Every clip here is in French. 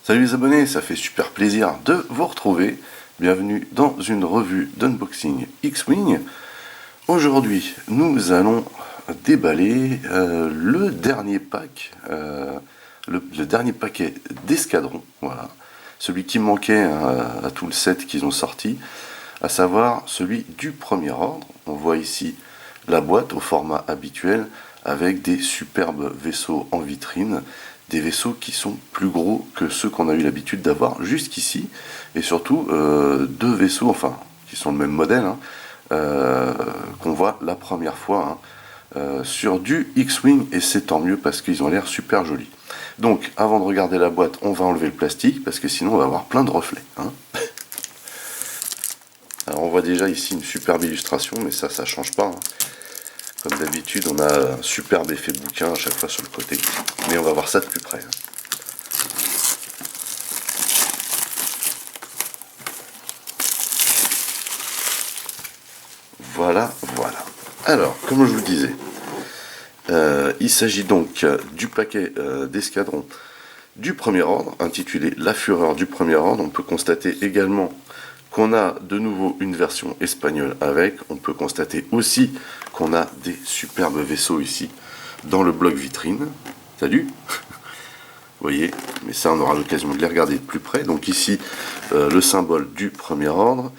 Salut les abonnés, ça fait super plaisir de vous retrouver. Bienvenue dans une revue d'unboxing X-Wing. Aujourd'hui, nous allons déballer le dernier pack, le dernier paquet d'escadron, voilà, celui qui manquait à tout le set qu'ils ont sorti, à savoir celui du premier ordre. On voit ici la boîte au format habituel avec des superbes vaisseaux en vitrine, des vaisseaux qui sont plus gros que ceux qu'on a eu l'habitude d'avoir jusqu'ici, et surtout deux vaisseaux, enfin, qui sont le même modèle, qu'on voit la première fois sur du X-Wing, et c'est tant mieux parce qu'ils ont l'air super jolis. Donc, avant de regarder la boîte, on va enlever le plastique, parce que sinon on va avoir plein de reflets. Alors on voit déjà ici une superbe illustration, mais ça change pas. Comme d'habitude, on a un superbe effet de bouquin à chaque fois sur le côté. Mais on va voir ça de plus près. Voilà, voilà. Alors, comme je vous disais, il s'agit donc du paquet d'escadron du premier ordre, intitulé La Fureur du premier ordre. On peut constater également qu'on a de nouveau une version espagnole avec. On peut constater aussi qu'on a des superbes vaisseaux ici dans le bloc vitrine. Salut. Vous voyez, mais ça on aura l'occasion de les regarder de plus près. Donc ici le symbole du premier ordre.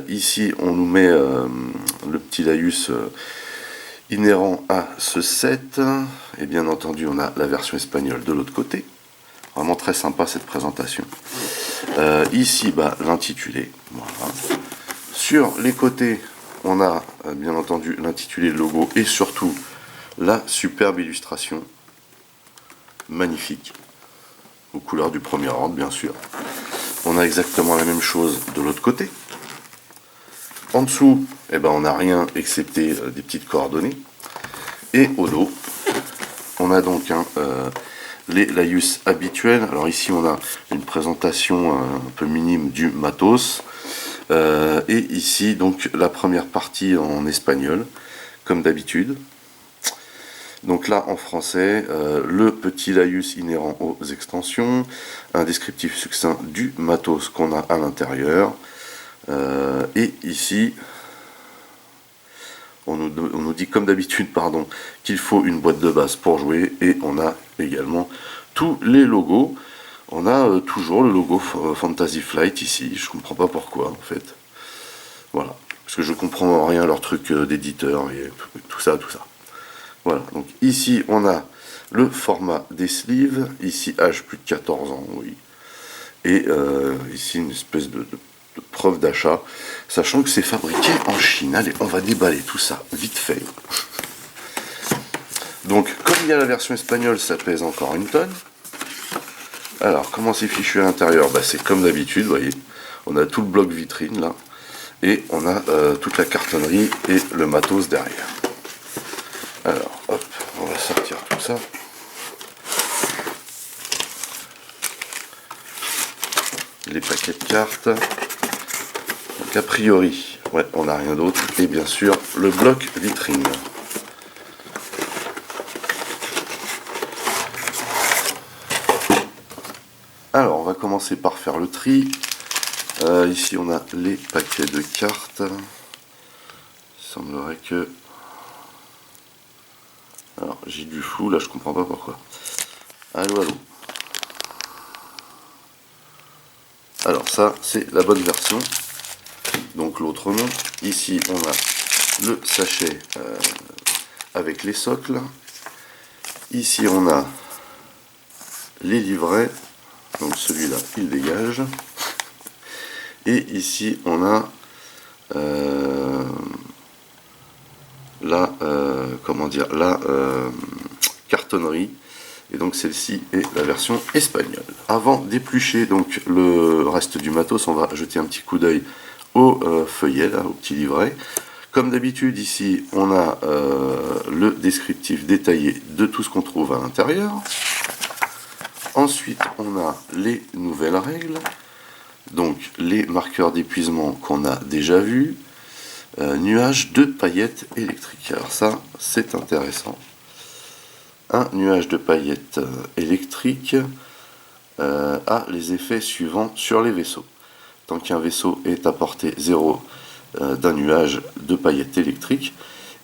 Ici on nous met le petit laïus inhérent à ce set. Et bien entendu on a la version espagnole de l'autre côté. Vraiment très sympa cette présentation. Ici l'intitulé. Voilà. Sur les côtés on a bien entendu l'intitulé, le logo et surtout la superbe illustration. Magnifique, aux couleurs du premier ordre bien sûr. On a exactement la même chose de l'autre côté. En dessous, on n'a rien excepté des petites coordonnées. Et au dos, on a donc les laïus habituels. Alors ici on a une présentation un peu minime du matos. Et ici donc la première partie en espagnol, comme d'habitude. Donc là, en français, le petit laïus inhérent aux extensions, un descriptif succinct du matos qu'on a à l'intérieur. Et ici, on nous dit comme d'habitude qu'il faut une boîte de base pour jouer. Et on a également tous les logos. On a toujours le logo Fantasy Flight ici. Je comprends pas pourquoi en fait. Voilà. Parce que je comprends rien à leur truc d'éditeur et tout ça. Voilà, donc ici on a le format des sleeves, ici âge plus de 14 ans, oui. Et ici une espèce de preuve d'achat, sachant que c'est fabriqué en Chine. Allez, on va déballer tout ça, vite fait. Donc, comme il y a la version espagnole, ça pèse encore 1 tonne. Alors, comment c'est fichu à l'intérieur? C'est comme d'habitude, vous voyez. On a tout le bloc vitrine, là. Et on a toute la cartonnerie et le matos derrière. Alors, hop, on va sortir tout ça. Les paquets de cartes. Donc, a priori, ouais, on n'a rien d'autre. Et bien sûr, le bloc vitrine. Alors, on va commencer par faire le tri. Ici, on a les paquets de cartes. Il semblerait que... Alors, j'ai du flou, là, je comprends pas pourquoi. Allô. Alors, ça, c'est la bonne version. Donc, l'autre nom. Ici, on a le sachet avec les socles. Ici, on a les livrets. Donc, celui-là, il dégage. Et ici, on a la cartonnerie. Et donc celle-ci est la version espagnole. Avant d'éplucher donc le reste du matos, on va jeter un petit coup d'œil au feuillet, là, au petit livret. Comme d'habitude, ici, on a le descriptif détaillé de tout ce qu'on trouve à l'intérieur. Ensuite, on a les nouvelles règles. Donc les marqueurs d'épuisement qu'on a déjà vus. Nuage de paillettes électriques. Alors ça, c'est intéressant. Un nuage de paillettes électriques. a les effets suivants sur les vaisseaux. Tant qu'un vaisseau est à portée 0 d'un nuage de paillettes électriques,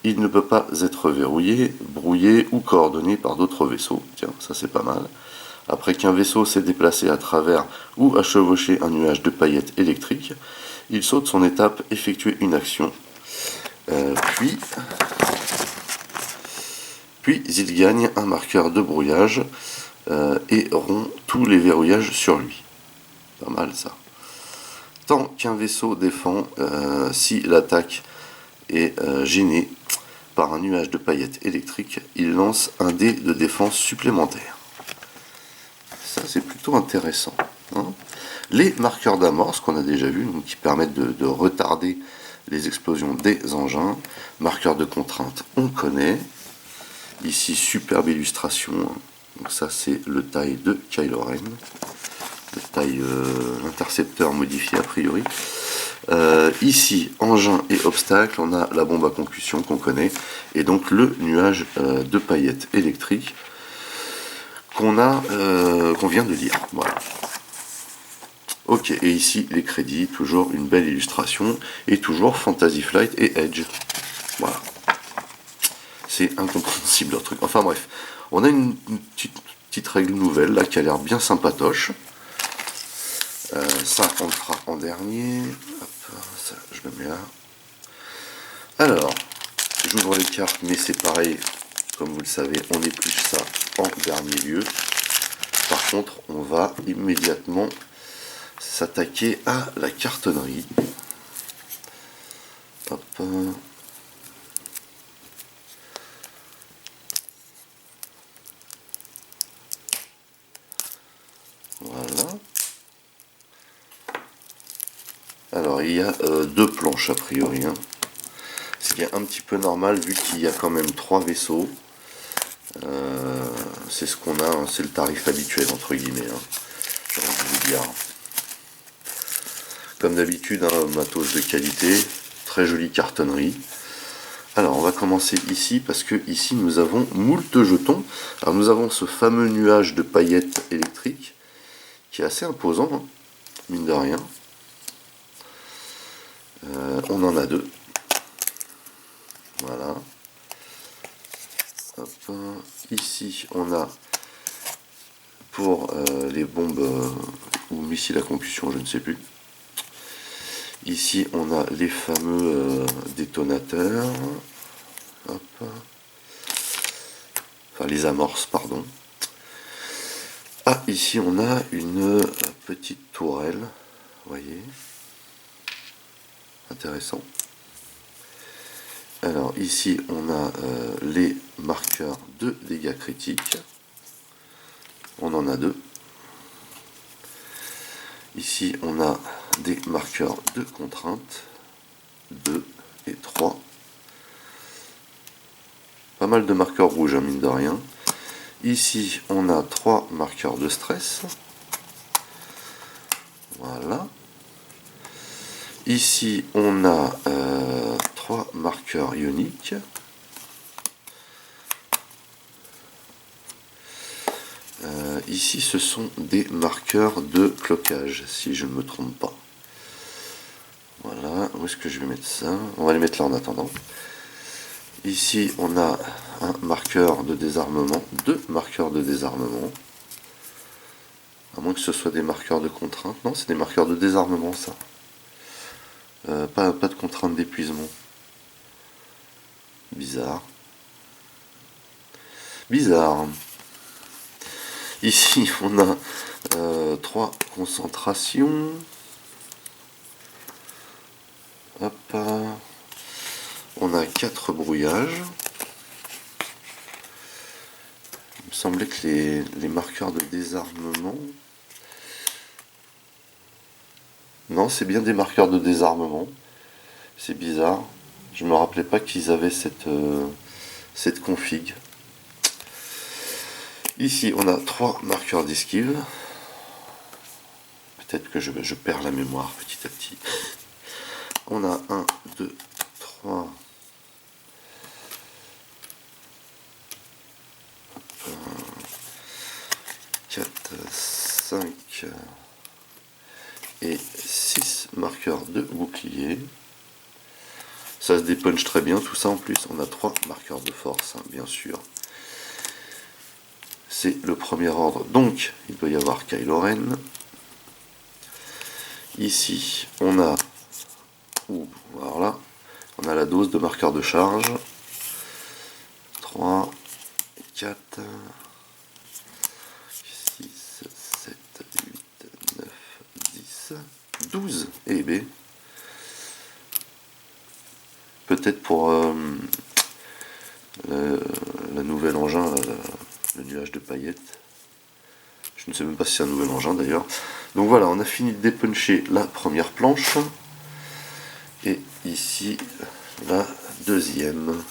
il ne peut pas être verrouillé, brouillé ou coordonné par d'autres vaisseaux. Tiens, ça c'est pas mal. Après qu'un vaisseau s'est déplacé à travers ou a chevauché un nuage de paillettes électriques, il saute son étape, effectuer une action. Puis il gagne un marqueur de brouillage et rompt tous les verrouillages sur lui. Pas mal ça. Tant qu'un vaisseau défend, si l'attaque est gênée par un nuage de paillettes électriques, il lance un dé de défense supplémentaire. Ça c'est plutôt intéressant. Hein. Les marqueurs d'amorce qu'on a déjà vu, donc, qui permettent de retarder les explosions des engins. Marqueurs de contrainte, on connaît. Ici, superbe illustration. Donc ça, c'est le taille de Kylo Ren. Le taille intercepteur modifié a priori. Ici, engin et obstacle, on a la bombe à concussion qu'on connaît. Et donc le nuage de paillettes électriques qu'on vient de lire. Voilà. Ok, et ici les crédits, toujours une belle illustration, et toujours Fantasy Flight et Edge. Voilà. C'est incompréhensible leur truc. Enfin bref, on a une petite règle nouvelle là qui a l'air bien sympatoche. Ça, on le fera en dernier. Hop, ça, je le mets là. Alors, j'ouvre les cartes, mais c'est pareil, comme vous le savez, on épluche ça en dernier lieu. Par contre, on va immédiatement s'attaquer à la cartonnerie. Hop. Voilà. Alors, il y a deux planches a priori. Hein. Ce qui est un petit peu normal vu qu'il y a quand même 3 vaisseaux. C'est ce qu'on a, hein, c'est le tarif habituel entre guillemets. Hein. J'ai envie de vous dire. Comme d'habitude, un matos de qualité, très jolie cartonnerie. Alors on va commencer ici parce que ici nous avons moult jetons. Alors nous avons ce fameux nuage de paillettes électriques qui est assez imposant, hein, mine de rien. On en a 2. Voilà. Hop. Ici on a pour les bombes ou missiles à compulsion, je ne sais plus. Ici, on a les fameux détonateurs. Hop. Enfin, les amorces, pardon. Ah, ici, on a une petite tourelle. Vous voyez. Intéressant. Alors, ici, on a les marqueurs de dégâts critiques. On en a 2. Ici, on a des marqueurs de contrainte. 2 et 3. Pas mal de marqueurs rouges, hein, mine de rien. Ici, on a 3 marqueurs de stress. Voilà. Ici, on a 3 marqueurs ioniques. Ici, ce sont des marqueurs de cloquage, si je ne me trompe pas. Voilà, où est-ce que je vais mettre ça? On va les mettre là en attendant. Ici, on a un marqueur de désarmement, 2 marqueurs de désarmement. À moins que ce soit des marqueurs de contrainte. Non, c'est des marqueurs de désarmement, ça. Pas de contrainte d'épuisement. Bizarre. Bizarre. Ici, on a 3 concentrations. Hop. On a 4 brouillages. Il me semblait que les marqueurs de désarmement... Non, c'est bien des marqueurs de désarmement. C'est bizarre. Je me rappelais pas qu'ils avaient cette config. Ici, on a 3 marqueurs d'esquive. Peut-être que je perds la mémoire petit à petit. On a 1, 2, 3... 4, 5 et 6 marqueurs de bouclier. Ça se dépunch très bien tout ça. En plus on a 3 marqueurs de force, hein, bien sûr. C'est le premier ordre, donc il peut y avoir Kylo Ren. Ici on a, voilà, on a la dose de marqueur de charge. 3, 4, 6, 7, 8, 9, 10, 12 et B. Peut-être pour le nouvel engin, le nuage de paillettes. Je ne sais même pas si c'est un nouvel engin d'ailleurs. Donc voilà, on a fini de dépuncher la première planche. Et ici, la deuxième.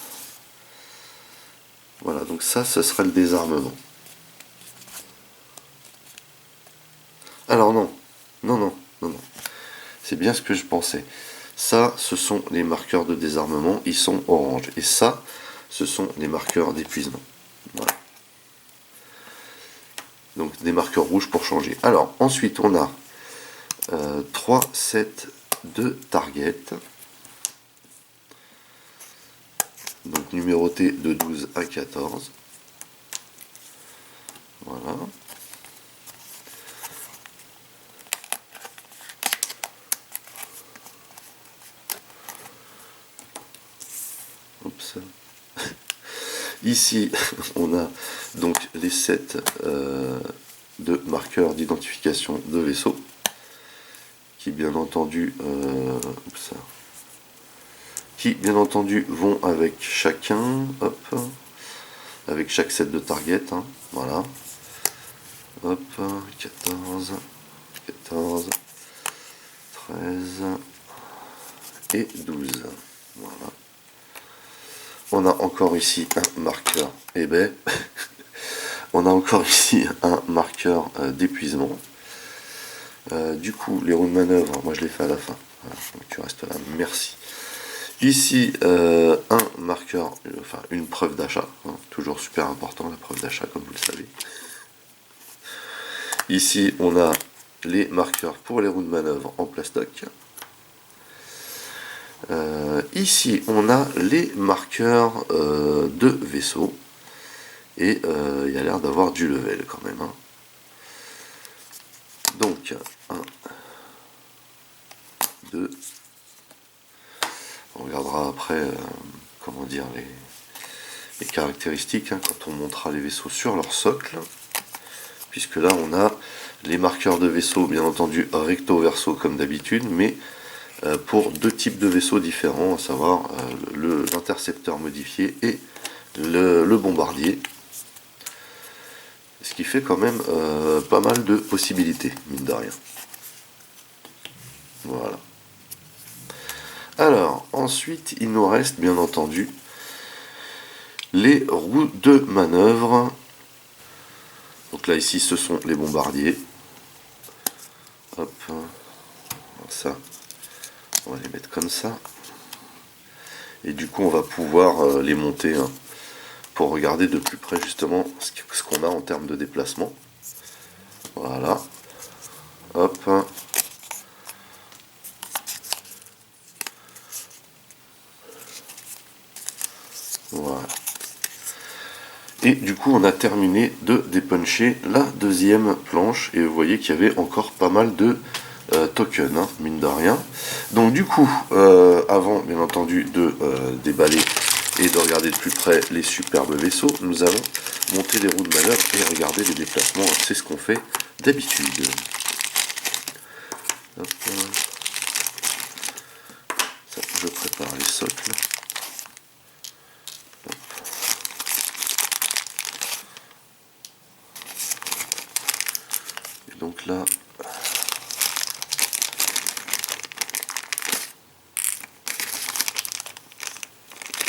Voilà, donc ça, ce serait le désarmement. Alors non, non, non, non, non. C'est bien ce que je pensais. Ça, ce sont les marqueurs de désarmement, ils sont orange. Et ça, ce sont les marqueurs d'épuisement. Voilà. Donc des marqueurs rouges pour changer. Alors, ensuite, on a 3 sets de targets. Donc numérotés de 12 à 14. Voilà. Oups. Ici, on a donc les sets de marqueurs d'identification de vaisseau qui bien entendu vont avec chacun, hop, avec chaque set de target, hein, voilà, hop, 14, 14, 13 et 12, voilà. On a encore ici un marqueur, et ben, on a encore ici un marqueur d'épuisement. Du coup, les roues de manœuvre, moi je les fais à la fin. Voilà, donc tu restes là, merci. Ici, un marqueur, enfin une preuve d'achat, hein, toujours super important la preuve d'achat comme vous le savez. Ici, on a les marqueurs pour les roues de manœuvre en plastoc. Ici, on a les marqueurs de vaisseau. Et il y a l'air d'avoir du level quand même. Hein. Donc, 1, 2. On regardera après, comment dire, les caractéristiques, hein, quand on montera les vaisseaux sur leur socle. Puisque là, on a les marqueurs de vaisseau, bien entendu, recto-verso comme d'habitude, mais pour deux types de vaisseaux différents, à savoir l'intercepteur modifié et le bombardier. Ce qui fait quand même pas mal de possibilités, mine de rien. Voilà. Alors, ensuite, il nous reste bien entendu les roues de manœuvre. Donc là, ici, ce sont les bombardiers. Hop, ça, on va les mettre comme ça. Et du coup, on va pouvoir les monter hein, pour regarder de plus près justement ce qu'on a en termes de déplacement. Voilà. Hop. Voilà. Et du coup, on a terminé de dépuncher la deuxième planche. Et vous voyez qu'il y avait encore pas mal de tokens, hein, mine de rien. Donc du coup, avant bien entendu de déballer et de regarder de plus près les superbes vaisseaux, nous allons monter les roues de manœuvre et regarder les déplacements. C'est ce qu'on fait d'habitude. Je prépare les socles. Et donc là,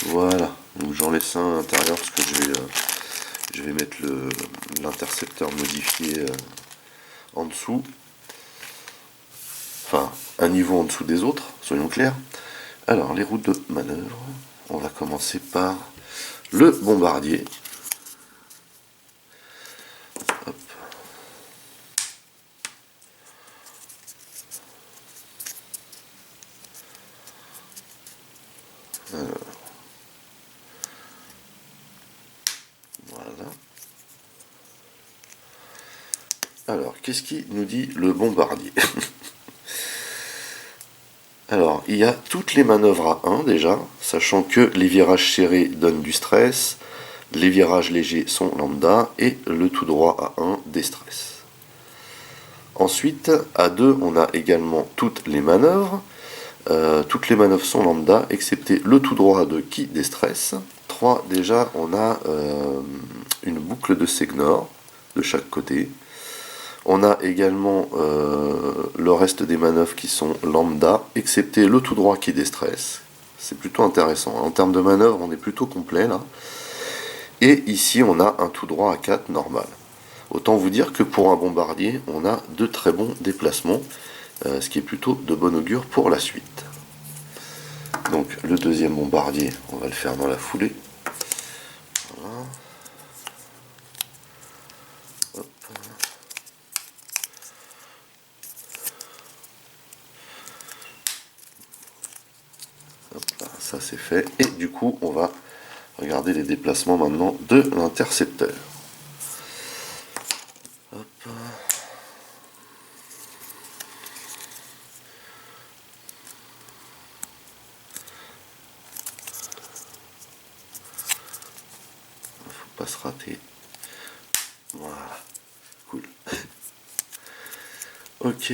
voilà, donc j'en laisse un à l'intérieur parce que je vais mettre l'intercepteur modifié en dessous. Enfin, un niveau en dessous des autres, soyons clairs. Alors, les routes de manœuvre, on va commencer par le bombardier. Hop. Alors, qu'est-ce qui nous dit le bombardier? Alors, il y a toutes les manœuvres à 1 déjà, sachant que les virages serrés donnent du stress, les virages légers sont lambda et le tout droit à 1 déstresse. Ensuite, à 2, on a également toutes les manœuvres. Toutes les manœuvres sont lambda, excepté le tout droit à 2 qui déstresse. 3, déjà, on a une boucle de Segnor de chaque côté. On a également le reste des manœuvres qui sont lambda, excepté le tout droit qui déstresse. C'est plutôt intéressant. En termes de manœuvre, on est plutôt complet là. Et ici, on a un tout droit à 4 normal. Autant vous dire que pour un bombardier, on a de très bons déplacements, ce qui est plutôt de bon augure pour la suite. Donc le deuxième bombardier, on va le faire dans la foulée. Voilà. Hop. Hop là, ça c'est fait. Et du coup, on va regarder les déplacements maintenant de l'intercepteur. Hop. Faut pas se rater. Voilà. Cool. Ok.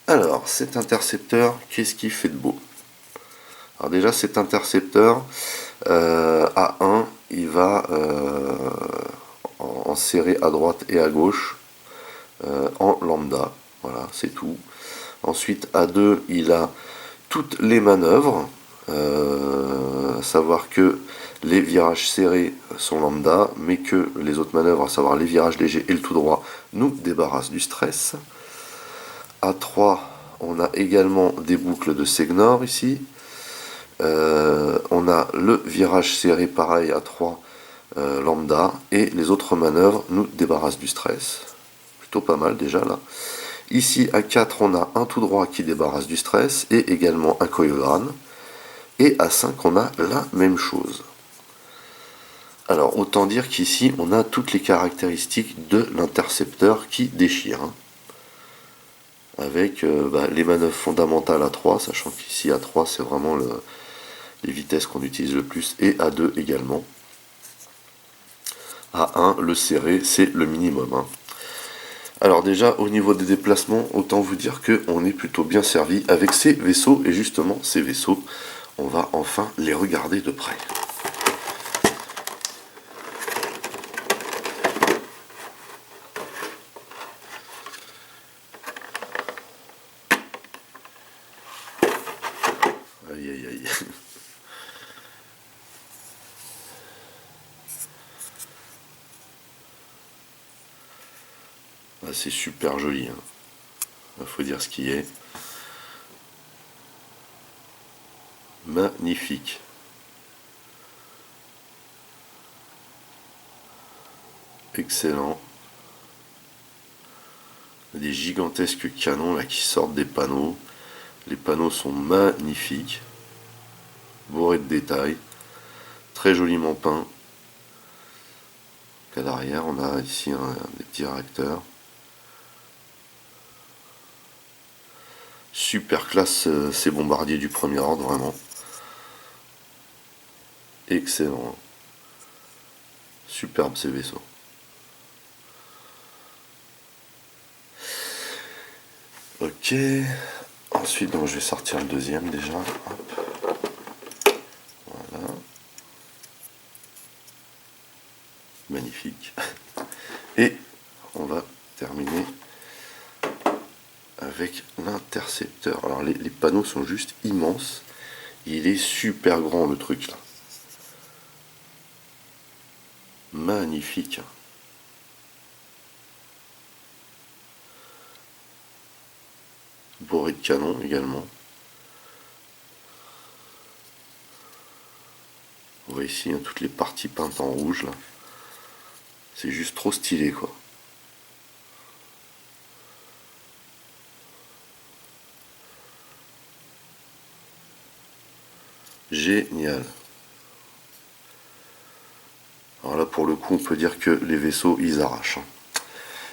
Alors, cet intercepteur, qu'est-ce qu'il fait de beau? Alors déjà, cet intercepteur, à 1, il va en serrer à droite et à gauche en lambda. Voilà, c'est tout. Ensuite, à 2, il a toutes les manœuvres, à savoir que les virages serrés sont lambda, mais que les autres manœuvres, à savoir les virages légers et le tout droit, nous débarrassent du stress. À 3, on a également des boucles de Segnor ici. On a le virage serré pareil à 3 lambda, et les autres manœuvres nous débarrassent du stress. Plutôt pas mal déjà là. Ici à 4, on a un tout droit qui débarrasse du stress et également un Koyoran. Et à 5, on a la même chose. Alors autant dire qu'ici, on a toutes les caractéristiques de l'intercepteur qui déchire. Hein. Avec les manœuvres fondamentales à 3, sachant qu'ici à 3, c'est vraiment les vitesses qu'on utilise le plus, et à 2 également. À 1, le serré, c'est le minimum. Hein. Alors déjà, au niveau des déplacements, autant vous dire qu'on est plutôt bien servi avec ces vaisseaux, et justement, ces vaisseaux, on va enfin les regarder de près. Aïe aïe aïe. Ah, c'est super joli. Hein. Faut dire ce qui est. Magnifique. Excellent. Des gigantesques canons là qui sortent des panneaux. Les panneaux sont magnifiques. Bourrés de détails. Très joliment peints. À l'arrière, on a ici des petits réacteurs. Super classe ces bombardiers du premier ordre, vraiment. Excellent. Superbe ces vaisseaux. Ok. Ensuite, donc, je vais sortir le deuxième déjà. Hop. Voilà. Magnifique. Et on va terminer avec l'intercepteur. Alors les panneaux sont juste immenses. Il est super grand le truc là. Magnifique. Bourré de canon également. On voit ici hein, toutes les parties peintes en rouge là. C'est juste trop stylé quoi. Génial. Alors là pour le coup coup on peut dire que les vaisseaux ils arrachent.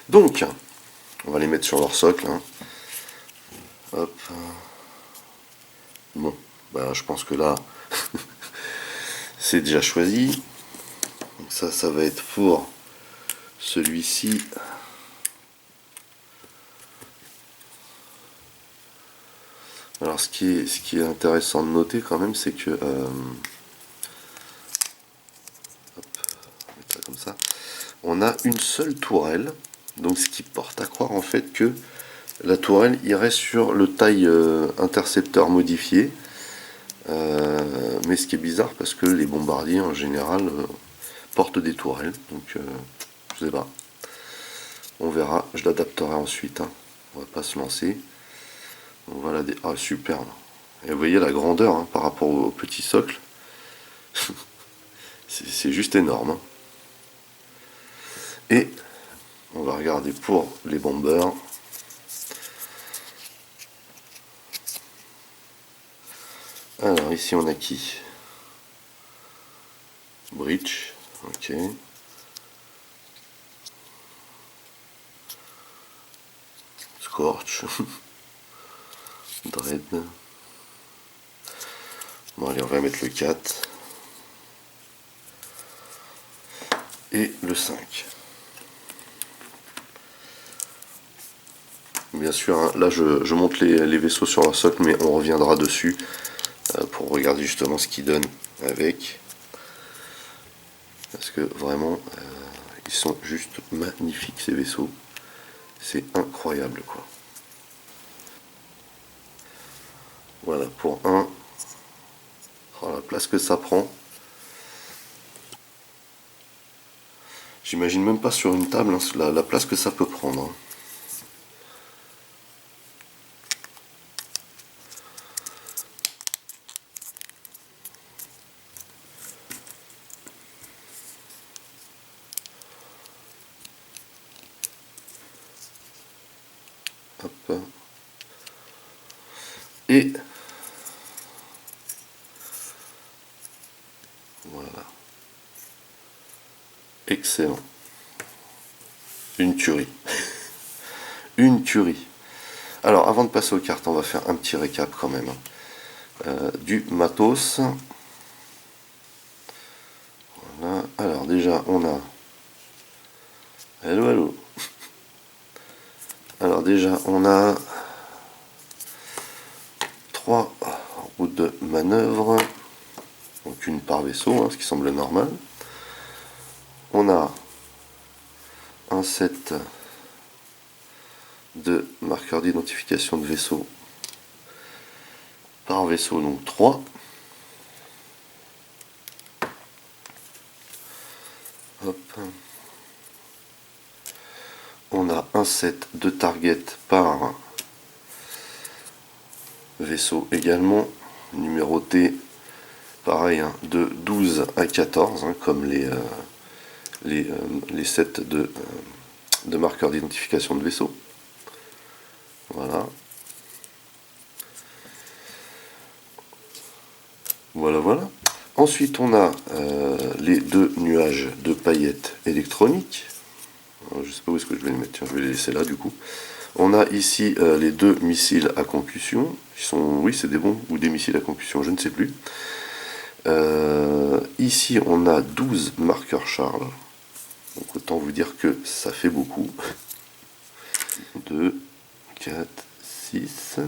Donc, on va les mettre sur leur socle. Hein. Hop. Bon, bah, je pense que là, c'est déjà choisi. Donc ça va être pour celui-ci. Alors ce qui est intéressant de noter quand même, c'est que hop, on va mettre ça comme ça. On a une seule tourelle, donc ce qui porte à croire en fait que la tourelle irait sur le taille intercepteur modifié. Mais ce qui est bizarre parce que les bombardiers en général portent des tourelles, donc je sais pas. On verra, je l'adapterai ensuite. Hein. On va pas se lancer. Voilà des. Ah superbe. Et vous voyez la grandeur hein, par rapport au petit socle. C'est juste énorme. Hein. Et on va regarder pour les bombers. Alors ici on a qui? Breach, ok. Scorch. Dread. Bon allez on va mettre le 4. Et le 5. Bien sûr, hein, là je monte les vaisseaux sur leur socle, mais on reviendra dessus pour regarder justement ce qu'ils donnent avec. Parce que vraiment, ils sont juste magnifiques ces vaisseaux. C'est incroyable quoi. Voilà pour un. Oh, la place que ça prend. J'imagine même pas sur une table hein, la place que ça peut prendre. Hein. Hop. Et voilà. Excellent. Une tuerie. Une tuerie. Alors avant de passer aux cartes, on va faire un petit récap quand même. Du matos. Voilà. Alors déjà on a. Hello hello. Alors déjà on a 3 routes de manœuvre. Donc une par vaisseau, hein, ce qui semble normal. On a un set de marqueurs d'identification de vaisseau par vaisseau, donc 3. Hop. On a un set de targets par vaisseau également, numéroté pareil hein, de 12 à 14, hein, comme les sets de marqueurs d'identification de vaisseau. Voilà. Voilà. Ensuite, on a les 2 nuages de paillettes électroniques. Alors, je ne sais pas où est-ce que je vais les mettre. Tiens, je vais les laisser là du coup. On a ici les 2 missiles à concussion. Qui sont, oui, c'est des bombes ou des missiles à concussion, je ne sais plus. Ici, on a 12 marqueurs Charles. Donc autant vous dire que ça fait beaucoup. 2, 4, 6,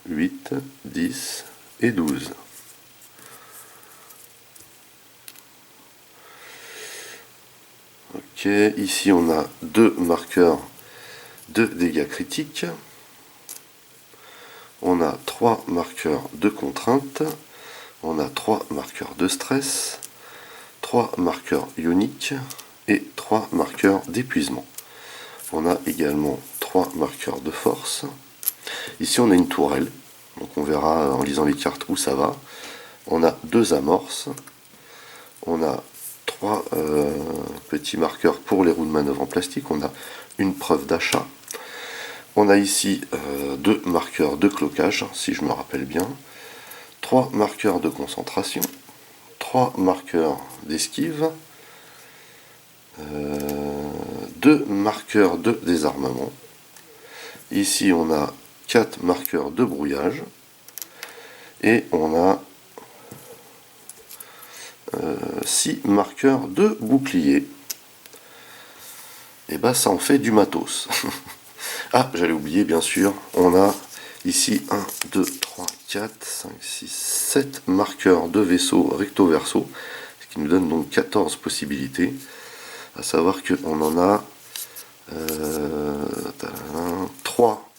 8, 10 et 12. Ok, ici on a 2 marqueurs de dégâts critiques. On a 3 marqueurs de contrainte. On a 3 marqueurs de stress. 3 marqueurs ioniques et 3 marqueurs d'épuisement. On a également 3 marqueurs de force. Ici on a une tourelle, donc on verra en lisant les cartes où ça va. On a 2 amorces. On a 3 petits marqueurs pour les roues de manœuvre en plastique. On a une preuve d'achat. On a ici 2 marqueurs de clocage, si je me rappelle bien. 3 marqueurs de concentration. 3 marqueurs d'esquive, 2 marqueurs de désarmement. Ici on a 4 marqueurs de brouillage et on a 6 marqueurs de bouclier. Et bah ça en fait du matos. Ah, j'allais oublier bien sûr, on a ici 1, 2, 3, 4, 5, 6, 7 marqueurs de vaisseau recto verso, ce qui nous donne donc 14 possibilités. À savoir qu'on en a 3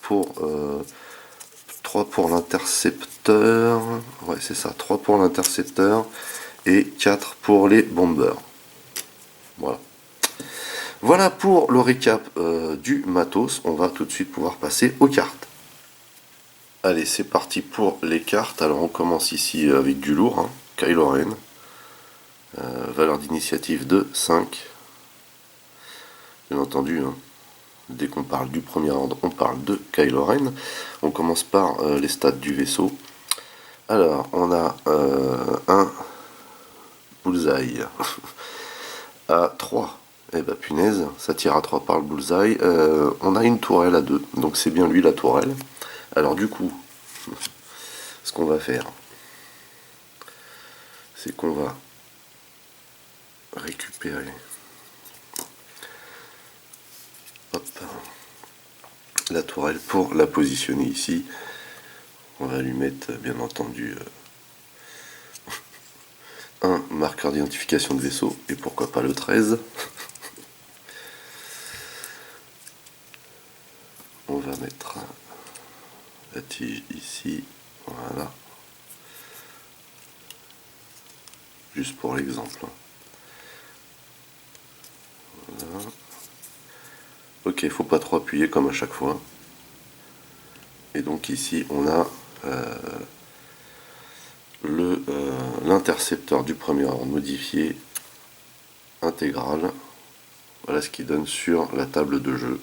pour l'intercepteur, ouais c'est ça, 3 pour l'intercepteur et 4 pour les bombers. Voilà. Voilà pour le récap du matos. On va tout de suite pouvoir passer aux cartes. Allez, c'est parti pour les cartes. Alors on commence ici avec du lourd, hein. Kylo Ren. Valeur d'initiative de 5. Bien entendu, hein. Dès qu'on parle du premier ordre, on parle de Kylo Ren. On commence par les stats du vaisseau. Alors, on a un bullseye à 3. Eh ben punaise, ça tire à 3 par le bullseye. On a une tourelle à 2, donc c'est bien lui la tourelle. Alors du coup, ce qu'on va faire, c'est qu'on va récupérer la tourelle pour la positionner ici. On va lui mettre bien entendu un marqueur d'identification de vaisseau, et pourquoi pas le 13. On va mettre la tige ici, voilà. Juste pour l'exemple. Voilà. Ok, il faut pas trop appuyer comme à chaque fois. Et donc ici on a l'intercepteur du premier ordre modifié intégral. Voilà ce qu'il donne sur la table de jeu.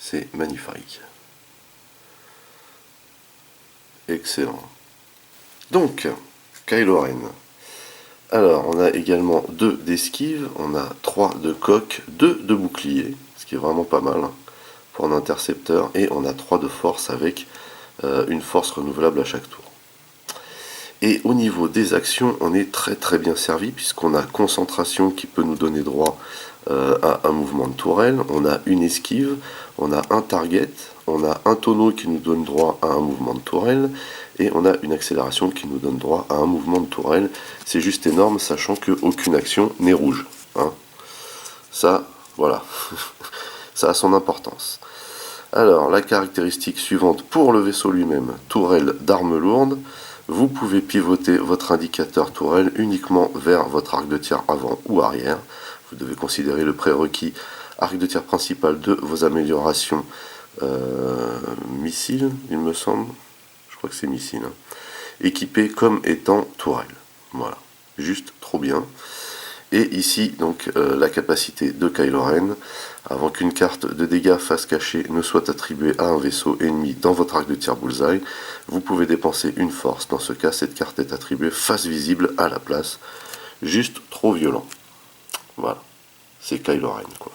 C'est magnifique. Excellent. Donc, Kylo Ren. Alors, on a également 2 d'esquive, on a 3 de coque, 2 de bouclier, ce qui est vraiment pas mal hein, pour un intercepteur, et on a 3 de force avec une force renouvelable à chaque tour. Et au niveau des actions, on est très bien servi, puisqu'on a concentration qui peut nous donner droit à un mouvement de tourelle, on a une esquive, on a un target, on a un tonneau qui nous donne droit à un mouvement de tourelle, et on a une accélération qui nous donne droit à un mouvement de tourelle. C'est juste énorme, sachant qu'aucune action n'est rouge. Hein. Ça, voilà, ça a son importance. Alors, la caractéristique suivante pour le vaisseau lui-même, tourelle d'armes lourdes. Vous pouvez pivoter votre indicateur tourelle uniquement vers votre arc de tir avant ou arrière. Vous devez considérer le prérequis arc de tir principal de vos améliorations missiles, il me semble. Je crois que c'est missile. Hein. Équipé comme étant tourelle. Voilà, juste trop bien. Et ici, donc, la capacité de Kylo Ren. Avant qu'une carte de dégâts face cachée ne soit attribuée à un vaisseau ennemi dans votre arc de tir bullseye, vous pouvez dépenser une force. Dans ce cas, cette carte est attribuée face visible à la place. Juste trop violent. Voilà, c'est Kylo Ren, quoi.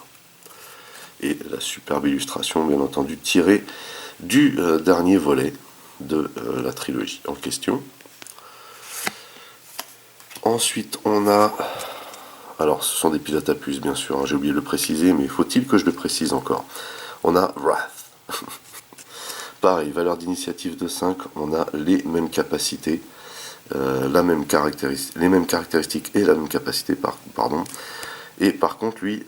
Et la superbe illustration, bien entendu, tirée du dernier volet de la trilogie en question. Ensuite, on a... Alors, ce sont des pilotes à puce, bien sûr, hein, j'ai oublié de le préciser, mais faut-il que je le précise encore. On a Wrath. Pareil, valeur d'initiative de 5, on a les mêmes capacités, les mêmes caractéristiques et la même capacité, pardon. Et par contre, lui,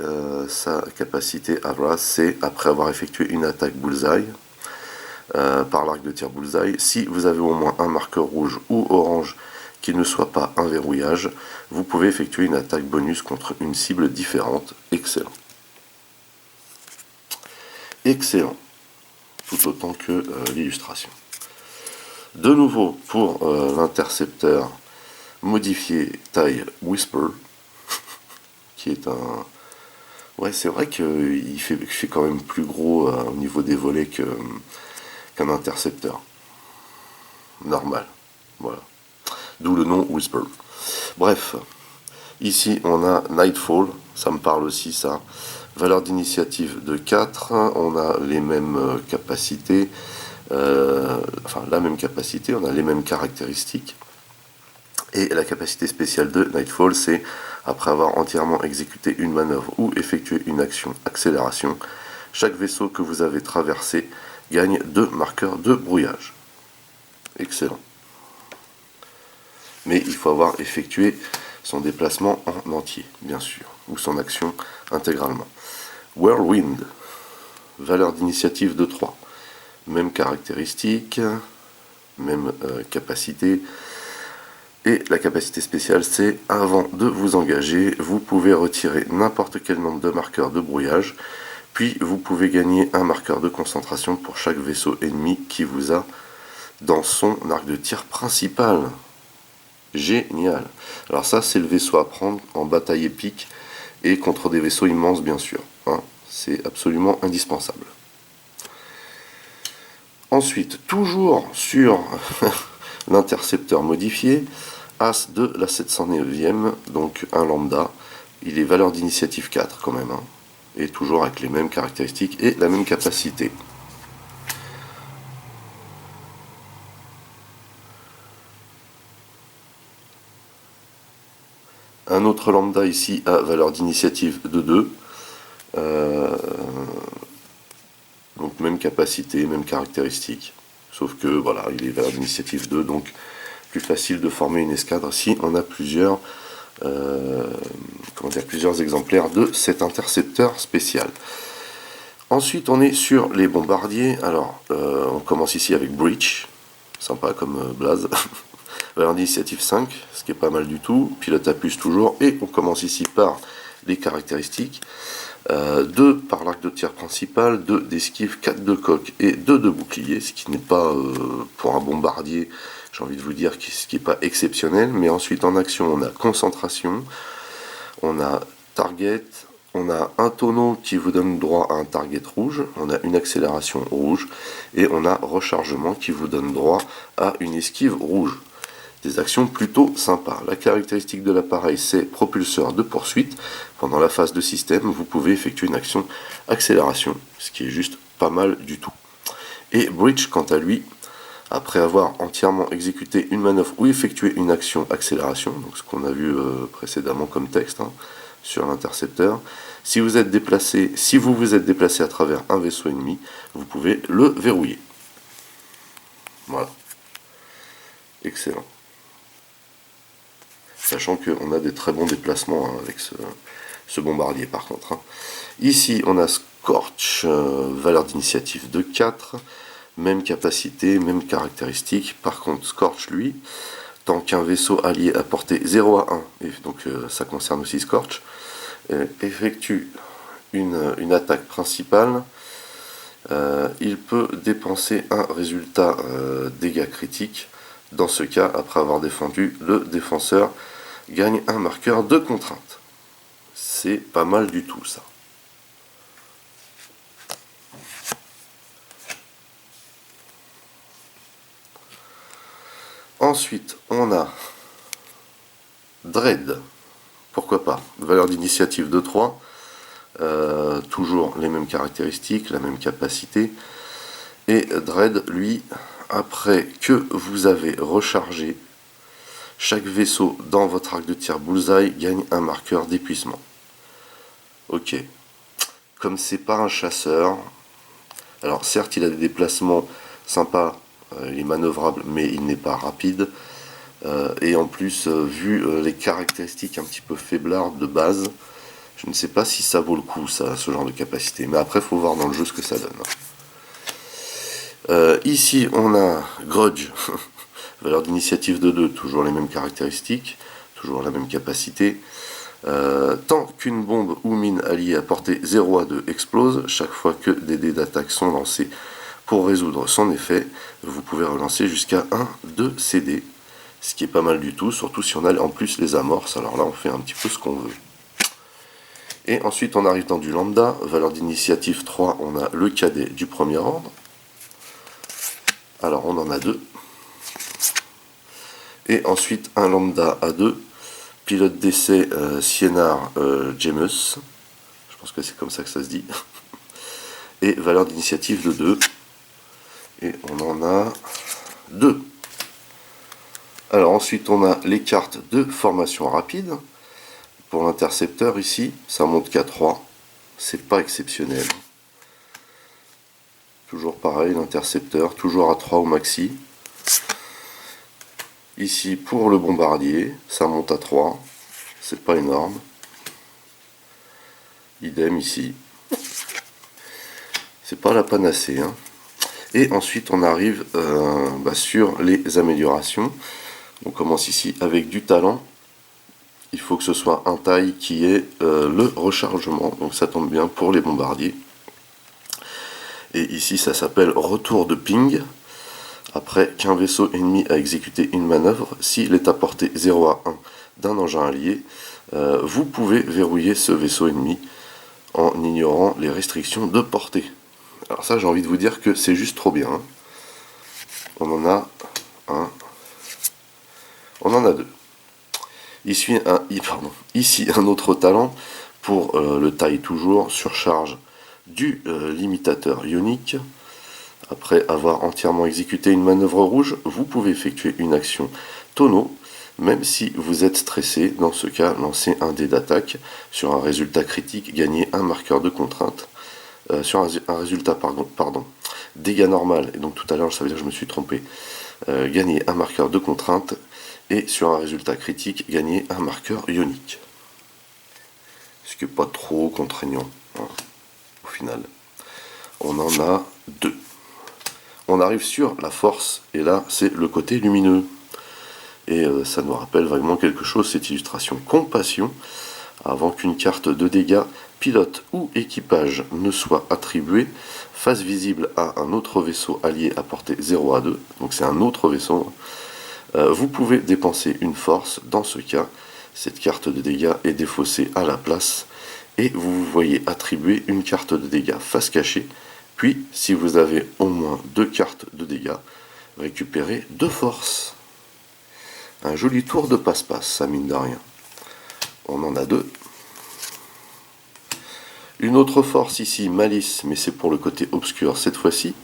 sa capacité à Wrath, c'est après avoir effectué une attaque bullseye, par l'arc de tir bullseye, si vous avez au moins un marqueur rouge ou orange qui ne soit pas un verrouillage, vous pouvez effectuer une attaque bonus contre une cible différente. Excellent. Excellent. Tout autant que l'illustration. De nouveau, pour l'intercepteur modifié taille Whisper, qui est un... Ouais, c'est vrai qu'il fait quand même plus gros au niveau des volets qu'un intercepteur. Normal. Voilà. d'où le nom Whisper. Bref, ici on a Nightfall, ça me parle aussi ça. Valeur d'initiative de 4, on a les mêmes capacités, enfin la même capacité, on a les mêmes caractéristiques. Et la capacité spéciale de Nightfall, c'est après avoir entièrement exécuté une manœuvre ou effectué une action accélération, chaque vaisseau que vous avez traversé gagne 2 marqueurs de brouillage. Excellent. Mais il faut avoir effectué son déplacement en entier, bien sûr, ou son action intégralement. Whirlwind, valeur d'initiative de 3. Même caractéristique, même capacité. Et la capacité spéciale, c'est avant de vous engager, vous pouvez retirer n'importe quel nombre de marqueurs de brouillage, puis vous pouvez gagner un marqueur de concentration pour chaque vaisseau ennemi qui vous a dans son arc de tir principal. Génial. Alors ça, c'est le vaisseau à prendre en bataille épique et contre des vaisseaux immenses, bien sûr. Hein, c'est absolument indispensable. Ensuite, toujours sur l'intercepteur modifié, As de la 709e, donc un lambda. Il est valeur d'initiative 4 quand même. Hein, et toujours avec les mêmes caractéristiques et la même capacité. Un autre lambda ici a valeur d'initiative de 2. Donc même capacité, même caractéristique. Sauf que voilà, il est valeur d'initiative 2, donc plus facile de former une escadre si on a plusieurs, plusieurs exemplaires de cet intercepteur spécial. Ensuite, on est sur les bombardiers. Alors, on commence ici avec Breach, sympa comme blaze. Valeur d'initiative 5, ce qui est pas mal du tout. Pilote à puce toujours. Et on commence ici par les caractéristiques. 2 par l'arc de tir principal, 2 d'esquive, 4 de coque et 2 de bouclier, ce qui n'est pas pour un bombardier, j'ai envie de vous dire, ce qui n'est pas exceptionnel. Mais ensuite en action, on a concentration, on a target, on a un tonneau qui vous donne droit à un target rouge, on a une accélération rouge et on a rechargement qui vous donne droit à une esquive rouge. Des actions plutôt sympas. La caractéristique de l'appareil, c'est propulseur de poursuite. Pendant la phase de système, vous pouvez effectuer une action accélération, ce qui est juste pas mal du tout. Et Breach, quant à lui, après avoir entièrement exécuté une manœuvre ou effectué une action accélération, donc ce qu'on a vu précédemment comme texte sur l'intercepteur, si vous vous êtes déplacé à travers un vaisseau ennemi, vous pouvez le verrouiller. Voilà. Excellent. Sachant qu'on a des très bons déplacements avec ce bombardier par contre. Ici on a Scorch, valeur d'initiative de 4, même capacité, même caractéristique. Par contre Scorch lui, tant qu'un vaisseau allié à portée 0 à 1, et donc ça concerne aussi Scorch, effectue une attaque principale, il peut dépenser un résultat dégâts critiques. Dans ce cas, après avoir défendu, le défenseur gagne un marqueur de contrainte. C'est pas mal du tout ça. Ensuite, on a Dread. Pourquoi pas? Valeur d'initiative de 3. Toujours les mêmes caractéristiques, la même capacité. Et Dread, lui, après que vous avez rechargé, chaque vaisseau dans votre arc de tir bullseye gagne un marqueur d'épuisement. Ok. Comme c'est pas un chasseur, alors certes il a des déplacements sympas, il est manœuvrable, mais il n'est pas rapide. Et en plus, vu les caractéristiques un petit peu faiblardes de base, je ne sais pas si ça vaut le coup, ça, ce genre de capacité. Mais après, il faut voir dans le jeu ce que ça donne. Ici, on a Grudge. Valeur d'initiative de 2, toujours les mêmes caractéristiques, toujours la même capacité. Tant qu'une bombe ou mine alliée à portée 0 à 2 explose, chaque fois que des dés d'attaque sont lancés pour résoudre son effet, vous pouvez relancer jusqu'à 1 de ces dés, ce qui est pas mal du tout, surtout si on a en plus les amorces. Alors là, on fait un petit peu ce qu'on veut. Et ensuite, on arrive dans du lambda. Valeur d'initiative 3, on a le cadet du premier ordre. Alors, on en a 2. Et ensuite un lambda A2, pilote d'essai Sienar James, je pense que c'est comme ça que ça se dit, et valeur d'initiative de 2. Et on en a 2. Alors ensuite on a les cartes de formation rapide. Pour l'intercepteur ici, ça monte qu'à 3. C'est pas exceptionnel. Toujours pareil, l'intercepteur, toujours à 3 au maxi. Ici pour le bombardier, ça monte à 3. C'est pas énorme. Idem ici. C'est pas la panacée. Hein. Et ensuite on arrive sur les améliorations. On commence ici avec du talent. Il faut que ce soit un taille qui ait le rechargement. Donc ça tombe bien pour les bombardiers. Et ici ça s'appelle retour de ping. Après qu'un vaisseau ennemi a exécuté une manœuvre, s'il est à portée 0 à 1 d'un engin allié, vous pouvez verrouiller ce vaisseau ennemi en ignorant les restrictions de portée. Alors ça, j'ai envie de vous dire que c'est juste trop bien. Hein. On en a un. On en a 2. Ici un autre talent pour le taille toujours, surcharge du limitateur ionique. Après avoir entièrement exécuté une manœuvre rouge, vous pouvez effectuer une action tonneau, même si vous êtes stressé. Dans ce cas, lancez un dé d'attaque. Sur un résultat critique, gagnez un marqueur de contrainte. Sur un résultat, dégâts normal, et donc tout à l'heure ça veut dire que je me suis trompé, gagner un marqueur de contrainte, et sur un résultat critique, gagner un marqueur ionique. Ce qui n'est pas trop contraignant, hein, au final. On en a 2. On arrive sur la force, et là c'est le côté lumineux. Et ça nous rappelle vraiment quelque chose, cette illustration compassion. Avant qu'une carte de dégâts, pilote ou équipage ne soit attribuée, face visible à un autre vaisseau allié à portée 0 à 2, donc c'est un autre vaisseau, vous pouvez dépenser une force. Dans ce cas, cette carte de dégâts est défaussée à la place, et vous vous voyez attribuer une carte de dégâts face cachée, puis si vous avez au moins 2 cartes de dégâts, récupérez 2 forces. Un joli tour de passe-passe, ça mine de rien. On en a 2. Une autre force ici, malice, mais c'est pour le côté obscur cette fois-ci.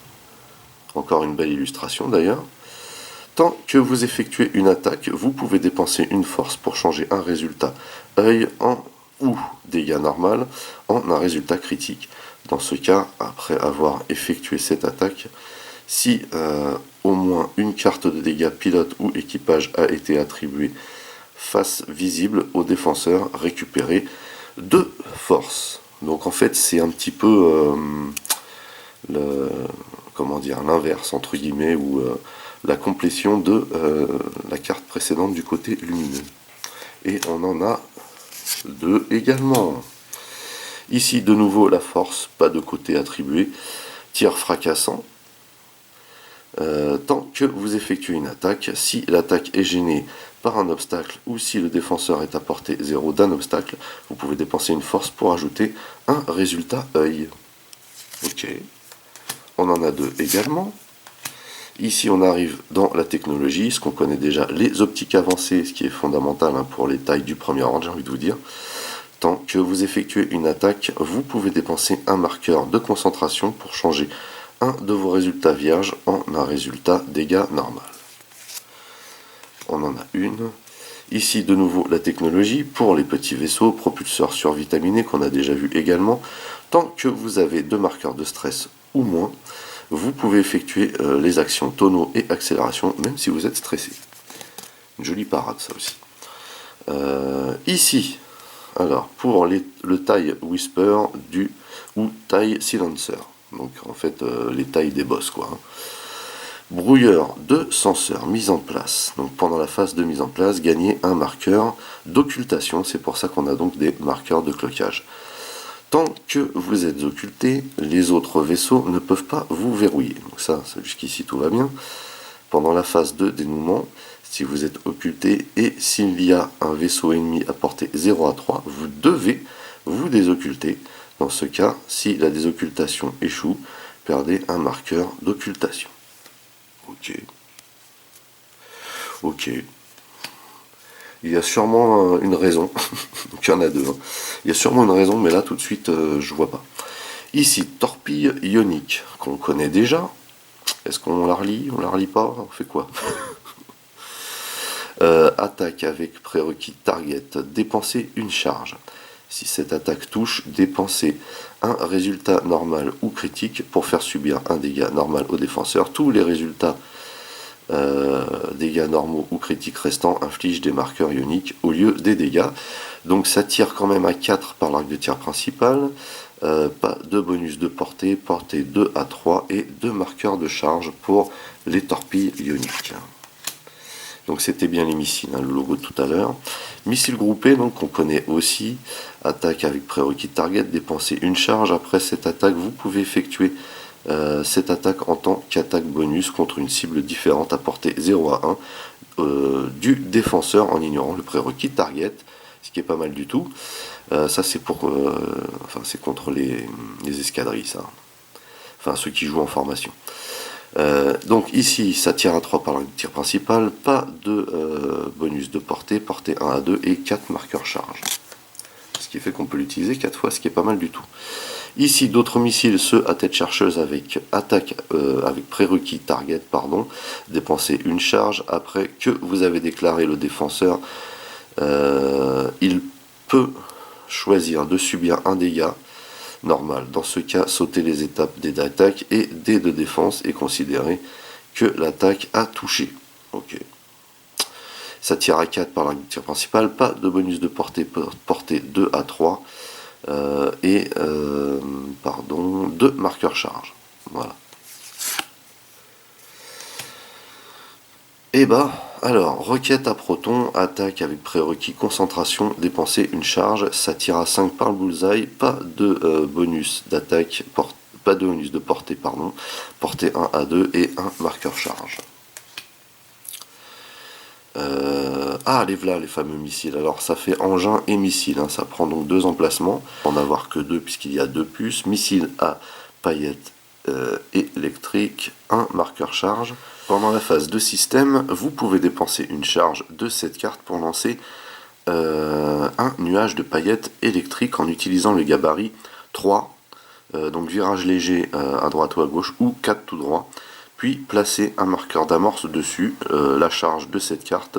Encore une belle illustration d'ailleurs. Tant que vous effectuez une attaque, vous pouvez dépenser une force pour changer un résultat œil ou dégâts normal en un résultat critique. Dans ce cas, après avoir effectué cette attaque, si au moins une carte de dégâts pilote ou équipage a été attribuée face visible au défenseur, récupérez 2 forces. Donc en fait c'est un petit peu l'inverse entre guillemets, ou la complétion de la carte précédente du côté lumineux. Et on en a 2 également. Ici de nouveau la force, pas de côté attribué, tir fracassant. Tant que vous effectuez une attaque, si l'attaque est gênée par un obstacle ou si le défenseur est à portée 0 d'un obstacle, vous pouvez dépenser une force pour ajouter un résultat œil. Ok. On en a 2 également. Ici on arrive dans la technologie, ce qu'on connaît déjà, les optiques avancées, ce qui est fondamental pour les tailles du premier ordre, j'ai envie de vous dire. Tant que vous effectuez une attaque, vous pouvez dépenser un marqueur de concentration pour changer un de vos résultats vierges en un résultat dégâts normal. On en a une. Ici de nouveau la technologie pour les petits vaisseaux, propulseurs survitaminés qu'on a déjà vu également. Tant que vous avez 2 marqueurs de stress ou moins, vous pouvez effectuer les actions tonneau et accélération même si vous êtes stressé. Une jolie parade ça aussi. Ici, alors pour le taille Whisper ou taille Silencer. Donc en fait les tailles des boss quoi. Brouilleur de senseur mise en place. Donc pendant la phase de mise en place, gagnez un marqueur d'occultation. C'est pour ça qu'on a donc des marqueurs de cloquage. Tant que vous êtes occulté, les autres vaisseaux ne peuvent pas vous verrouiller. Donc ça, jusqu'ici tout va bien. Pendant la phase de dénouement, si vous êtes occulté et s'il y a un vaisseau ennemi à portée 0 à 3, vous devez vous désocculter. Dans ce cas, si la désoccultation échoue, perdez un marqueur d'occultation. Ok. Il y a sûrement une raison. Donc il y en a deux. Hein. Il y a sûrement une raison, mais là tout de suite je vois pas. Ici, torpille ionique, qu'on connaît déjà. Est-ce qu'on la relie? On la relie pas? On fait quoi? Attaque avec prérequis target, dépenser une charge. Si cette attaque touche, dépensez un résultat normal ou critique pour faire subir un dégât normal au défenseur. Tous les résultats dégâts normaux ou critiques restants infligent des marqueurs ioniques au lieu des dégâts. Donc ça tire quand même à 4 par l'arc de tir principal. Pas de bonus de portée, portée 2 à 3 et 2 marqueurs de charge pour les torpilles ioniques. Donc c'était bien les missiles, hein, le logo de tout à l'heure. Missiles groupés, donc on connaît aussi. Attaque avec prérequis target, dépenser une charge. Après cette attaque, vous pouvez effectuer cette attaque en tant qu'attaque bonus contre une cible différente à portée 0 à 1 du défenseur en ignorant le prérequis target, ce qui est pas mal du tout. Ça c'est pour, enfin c'est contre les escadrilles, ça. Enfin ceux qui jouent en formation. Donc ici ça tire à 3 par le tir principal, pas de bonus de portée, portée 1 à 2 et 4 marqueurs charge. Ce qui fait qu'on peut l'utiliser 4 fois, ce qui est pas mal du tout. Ici d'autres missiles, ceux à tête chercheuse avec attaque avec prérequis target, pardon, dépensez une charge après que vous avez déclaré le défenseur. Il peut choisir de subir un dégât normal. Dans ce cas, sauter les étapes dés d'attaque et dés de défense et considérer que l'attaque a touché. Ok. Ça tire à 4 par la tir principal, pas de bonus de portée, portée 2 à 3 pardon, 2 marqueurs charge. Voilà. Et bah, alors, requête à proton, attaque avec prérequis concentration, dépenser une charge, ça tire à 5 par le bullseye, pas de bonus d'attaque, pas de bonus de portée, pardon, portée 1 à 2 et 1 marqueur charge. Les voilà les fameux missiles. Alors ça fait engin et missile, hein. Ça prend donc 2 emplacements, en avoir que 2 puisqu'il y a 2 puces. Missile à paillettes électrique, 1 marqueur charge. Pendant la phase de système, vous pouvez dépenser une charge de cette carte pour lancer un nuage de paillettes électriques en utilisant le gabarit 3, donc virage léger à droite ou à gauche ou 4 tout droit, puis placer un marqueur d'amorce dessus. La charge de cette carte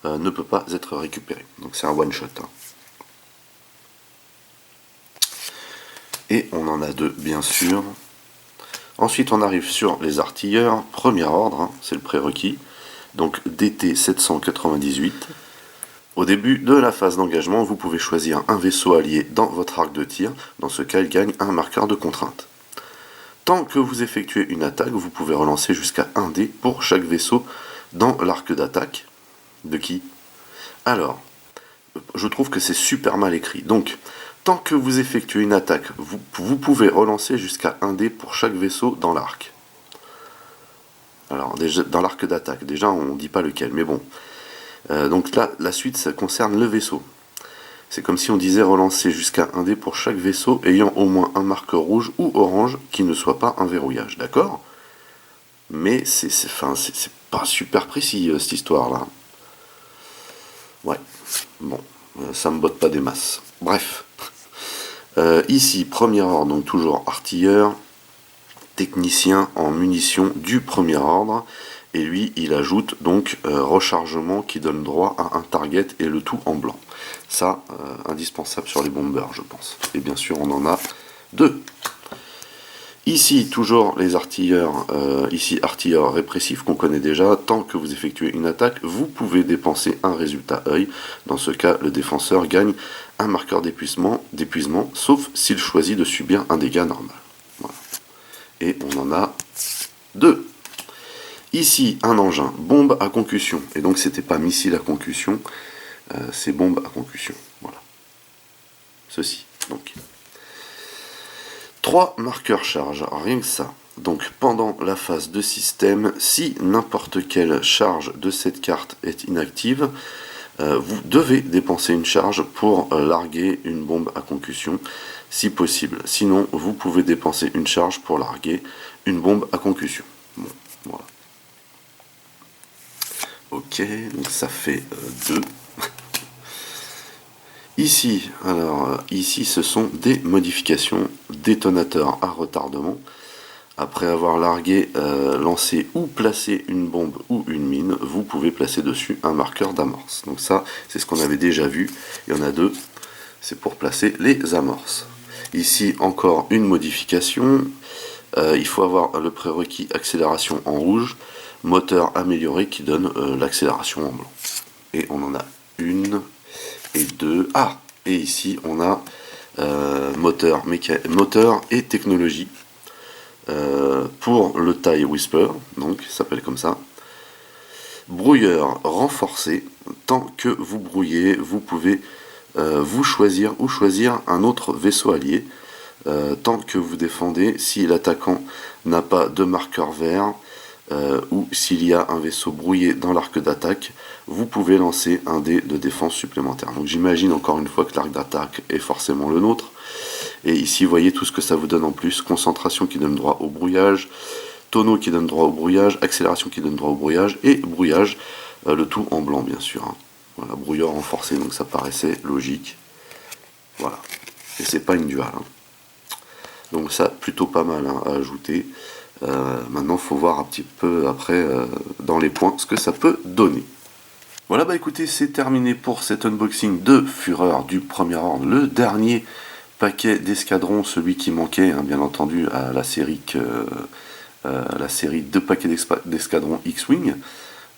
ne peut pas être récupérée, donc c'est un one shot. Hein. Et on en a 2 bien sûr. Ensuite, on arrive sur les artilleurs, premier ordre, hein, c'est le prérequis, donc DT 798. Au début de la phase d'engagement, vous pouvez choisir un vaisseau allié dans votre arc de tir, dans ce cas, il gagne un marqueur de contrainte. Tant que vous effectuez une attaque, vous pouvez relancer jusqu'à 1 dé pour chaque vaisseau dans l'arc d'attaque. De qui? Alors, je trouve que c'est super mal écrit, donc... Tant que vous effectuez une attaque, vous pouvez relancer jusqu'à 1 dé pour chaque vaisseau dans l'arc. Alors, déjà, dans l'arc d'attaque, déjà on ne dit pas lequel, mais bon. Donc là, la suite, ça concerne le vaisseau. C'est comme si on disait relancer jusqu'à 1 dé pour chaque vaisseau ayant au moins un marqueur rouge ou orange qui ne soit pas un verrouillage, d'accord? Mais c'est pas super précis, cette histoire-là. Ouais, bon, ça me botte pas des masses. Bref. Ici, premier ordre, donc toujours artilleur, technicien en munitions du premier ordre, et lui, il ajoute donc rechargement qui donne droit à un target et le tout en blanc. Ça, indispensable sur les bombers, je pense. Et bien sûr, on en a 2. Ici, toujours les artilleurs, ici artilleurs répressifs qu'on connaît déjà. Tant que vous effectuez une attaque, vous pouvez dépenser un résultat œil. Dans ce cas, le défenseur gagne un marqueur d'épuisement, sauf s'il choisit de subir un dégât normal. Voilà. Et on en a 2. Ici, un engin, bombe à concussion. Et donc, c'était pas missile à concussion, c'est bombe à concussion. Voilà. Ceci, donc. 3 marqueurs charge, rien que ça. Donc pendant la phase de système, si n'importe quelle charge de cette carte est inactive, vous devez dépenser une charge pour larguer une bombe à concussion, si possible. Sinon, vous pouvez dépenser une charge pour larguer une bombe à concussion. Bon, voilà. Ok, donc ça fait 2. Ici, alors ici ce sont des modifications, détonateur à retardement. Après avoir largué, lancé ou placé une bombe ou une mine, vous pouvez placer dessus un marqueur d'amorce. Donc ça, c'est ce qu'on avait déjà vu. Il y en a deux. C'est pour placer les amorces. Ici, encore une modification. Il faut avoir le prérequis accélération en rouge, moteur amélioré qui donne l'accélération en blanc. Et on en a une et deux. Ah, et ici, on a moteur et technologie. Pour le TIE Whisper, donc ça s'appelle comme ça. Brouilleur renforcé, tant que vous brouillez, vous pouvez vous choisir ou choisir un autre vaisseau allié, tant que vous défendez, si l'attaquant n'a pas de marqueur vert, ou s'il y a un vaisseau brouillé dans l'arc d'attaque, vous pouvez lancer un dé de défense supplémentaire. Donc j'imagine encore une fois que l'arc d'attaque est forcément le nôtre. Et ici, vous voyez tout ce que ça vous donne en plus. Concentration qui donne droit au brouillage, tonneau qui donne droit au brouillage, accélération qui donne droit au brouillage, et brouillage, le tout en blanc bien sûr. Hein. Voilà, brouilleur renforcé, donc ça paraissait logique. Voilà. Et c'est pas une duale. Hein. Donc ça, plutôt pas mal hein, à ajouter. Maintenant, il faut voir un petit peu après, dans les points, ce que ça peut donner. Voilà, bah écoutez, c'est terminé pour cet unboxing de Fureur du premier ordre, le dernier paquet d'escadron, celui qui manquait, hein, bien entendu, à la série de paquets d'escadron X-Wing.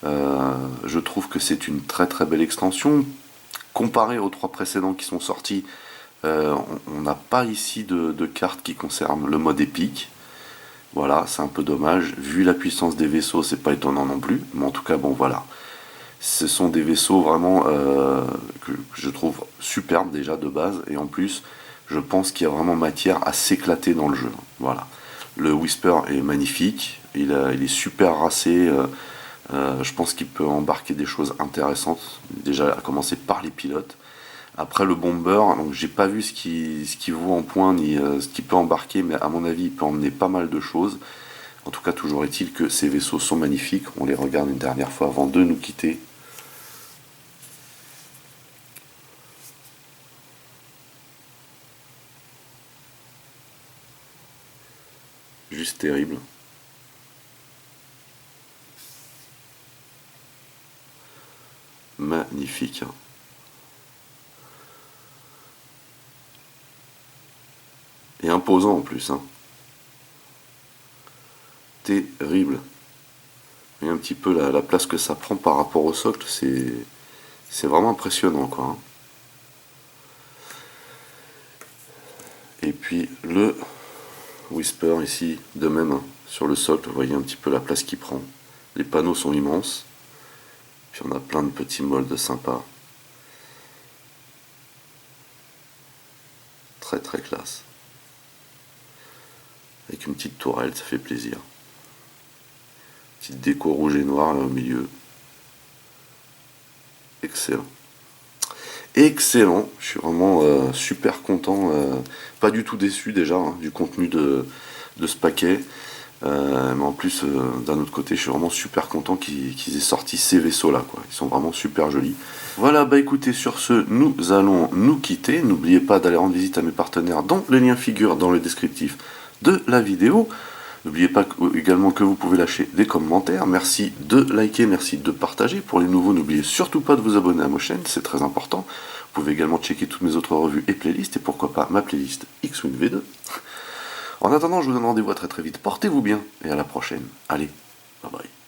Je trouve que c'est une très très belle extension. Comparé aux 3 précédents qui sont sortis, on n'a pas ici de carte qui concerne le mode épique. Voilà, c'est un peu dommage. Vu la puissance des vaisseaux, c'est pas étonnant non plus. Mais en tout cas, bon voilà. Ce sont des vaisseaux vraiment que je trouve superbes déjà de base. Et en plus, je pense qu'il y a vraiment matière à s'éclater dans le jeu. Voilà. Le Whisper est magnifique. Il est super racé. Je pense qu'il peut embarquer des choses intéressantes. Déjà, à commencer par les pilotes. Après le bomber, donc j'ai pas vu ce qui vaut en points ni ce qu'il peut embarquer, mais à mon avis il peut emmener pas mal de choses. En tout cas, toujours est-il que ces vaisseaux sont magnifiques. On les regarde une dernière fois avant de nous quitter. Juste terrible. Magnifique. Hein. Et imposant en plus. Hein. Terrible. Et un petit peu la place que ça prend par rapport au socle, c'est vraiment impressionnant quoi. Hein. Et puis le Whisper ici, de même, hein, sur le socle, vous voyez un petit peu la place qu'il prend. Les panneaux sont immenses. Puis on a plein de petits molds sympas. Très très classe. Avec une petite tourelle, ça fait plaisir. Petite déco rouge et noire là au milieu. Excellent. Excellent, je suis vraiment super content, pas du tout déçu déjà hein, du contenu de ce paquet, mais en plus d'un autre côté je suis vraiment super content qu'ils aient sorti ces vaisseaux là, quoi. Ils sont vraiment super jolis. Voilà, bah écoutez, sur ce nous allons nous quitter, n'oubliez pas d'aller rendre visite à mes partenaires dont les liens figurent dans le descriptif de la vidéo. N'oubliez pas également que vous pouvez lâcher des commentaires. Merci de liker, merci de partager. Pour les nouveaux, n'oubliez surtout pas de vous abonner à ma chaîne, c'est très important. Vous pouvez également checker toutes mes autres revues et playlists, et pourquoi pas ma playlist X-Wing V2. En attendant, je vous donne rendez-vous à très très vite. Portez-vous bien, et à la prochaine. Allez, bye bye.